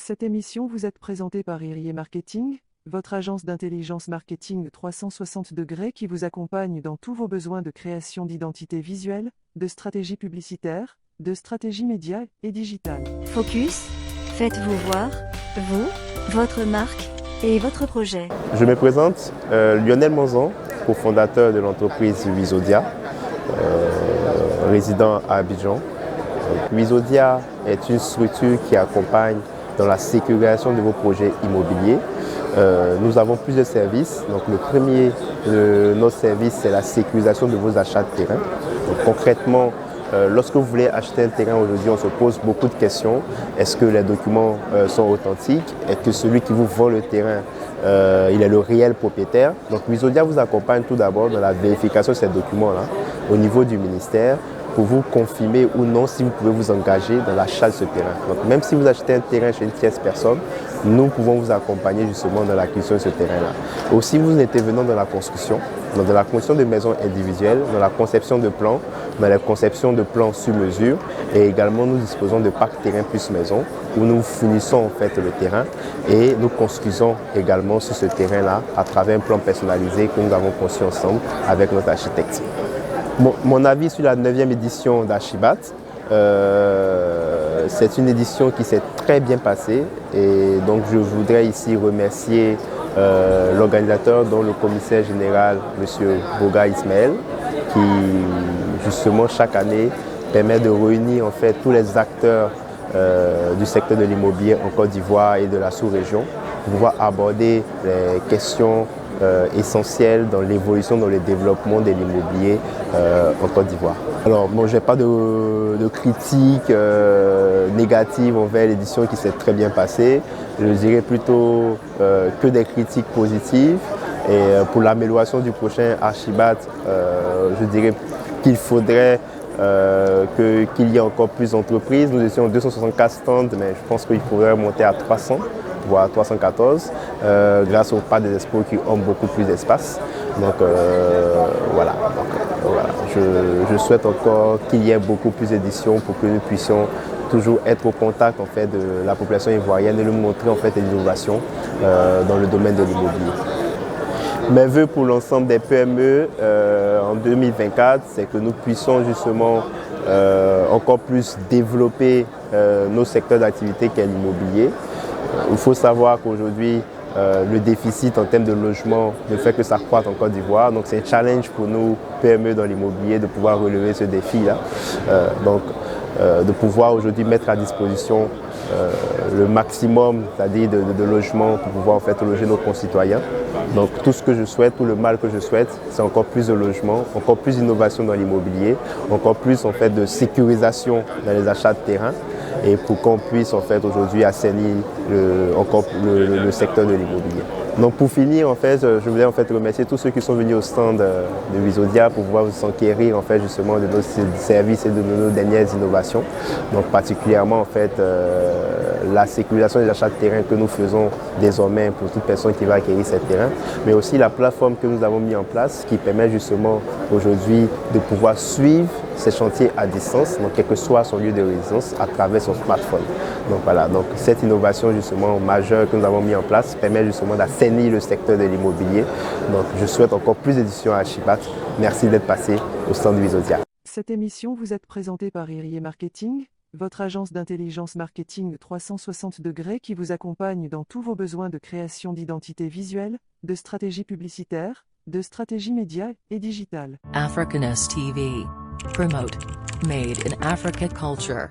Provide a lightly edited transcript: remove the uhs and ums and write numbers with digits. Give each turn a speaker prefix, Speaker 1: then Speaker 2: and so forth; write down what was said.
Speaker 1: Cette émission vous est présentée par Irier Marketing, votre agence d'intelligence marketing 360 degrés qui vous accompagne dans tous vos besoins de création d'identité visuelle, de stratégie publicitaire, de stratégie média et digitale.
Speaker 2: Focus, faites-vous voir, vous, votre marque et votre projet.
Speaker 3: Je me présente Lionel Monzon, cofondateur de l'entreprise Visodia, résident à Abidjan. Visodia est une structure qui accompagne dans la sécurisation de vos projets immobiliers. Nous avons plusieurs services. Donc, le premier de nos services, c'est la sécurisation de vos achats de terrain. Donc, concrètement, lorsque vous voulez acheter un terrain aujourd'hui, on se pose beaucoup de questions. Est-ce que les documents sont authentiques? Est-ce que celui qui vous vend le terrain, il est le réel propriétaire? Donc, Visodia vous accompagne tout d'abord dans la vérification de ces documents-là au niveau du ministère, pour vous confirmer ou non si vous pouvez vous engager dans l'achat de ce terrain. Donc même si vous achetez un terrain chez une tierce personne, nous pouvons vous accompagner justement dans l'acquisition de ce terrain-là. Aussi, vous intervenons dans la construction, dans la construction de maisons individuelles, dans la conception de plans, dans la conception de plans sur mesure, et également nous disposons de parcs terrain plus maison où nous fournissons en fait le terrain et nous construisons également sur ce terrain-là à travers un plan personnalisé que nous avons conçu ensemble avec notre architecte. Mon avis sur la 9e édition d'Archibat, c'est une édition qui s'est très bien passée et donc je voudrais ici remercier l'organisateur, dont le commissaire général, M. Boga Ismaël, qui justement chaque année permet de réunir en fait tous les acteurs du secteur de l'immobilier en Côte d'Ivoire et de la sous-région pour pouvoir aborder les questions essentiel dans l'évolution, dans le développement de l'immobilier en Côte d'Ivoire. Alors, je n'ai pas de critiques négatives envers l'édition qui s'est très bien passée. Je dirais plutôt que des critiques positives. Et pour l'amélioration du prochain Archibat, je dirais qu'il faudrait qu'il y ait encore plus d'entreprises. Nous étions 264 stands, mais je pense qu'il faudrait monter à 300. Voire 314, grâce au pas des expos qui ont beaucoup plus d'espace. Donc voilà. Je souhaite encore qu'il y ait beaucoup plus d'éditions pour que nous puissions toujours être au contact en fait, de la population ivoirienne et lui montrer en fait, l'innovation dans le domaine de l'immobilier. Mes vœux pour l'ensemble des PME en 2024, c'est que nous puissions justement encore plus développer nos secteurs d'activité qu'est l'immobilier. Il faut savoir qu'aujourd'hui, le déficit en termes de logement ne fait que s'accroître en Côte d'Ivoire. Donc c'est un challenge pour nous, PME dans l'immobilier, de pouvoir relever ce défi-là. De pouvoir aujourd'hui mettre à disposition le maximum, c'est-à-dire de logements pour pouvoir en fait loger nos concitoyens. Donc tout ce que je souhaite, tout le mal que je souhaite, c'est encore plus de logements, encore plus d'innovation dans l'immobilier, encore plus en fait de sécurisation dans les achats de terrain, et pour qu'on puisse en fait aujourd'hui assainir encore le secteur de l'immobilier. Donc pour finir, en fait, je voulais en fait remercier tous ceux qui sont venus au stand de Visodia pour pouvoir s'enquérir en fait justement de nos services et de nos dernières innovations. Donc particulièrement en fait la sécurisation des achats de terrain que nous faisons désormais pour toute personne qui va acquérir ces terrains, mais aussi la plateforme que nous avons mis en place qui permet justement aujourd'hui de pouvoir suivre ces chantiers à distance, donc quel que soit son lieu de résidence, à travers son smartphone. Donc voilà, donc cette innovation justement majeure que nous avons mis en place permet justement d'assainir le secteur de l'immobilier. Donc je souhaite encore plus d'éditions à Archibat. Merci d'être passé au stand de Visodia.
Speaker 1: Cette émission vous est présentée par Irier Marketing, votre agence d'intelligence marketing 360 degrés qui vous accompagne dans tous vos besoins de création d'identité visuelle, de stratégie publicitaire, de stratégie média et digitale.
Speaker 4: Africanus TV. Promote. Made in Africa culture.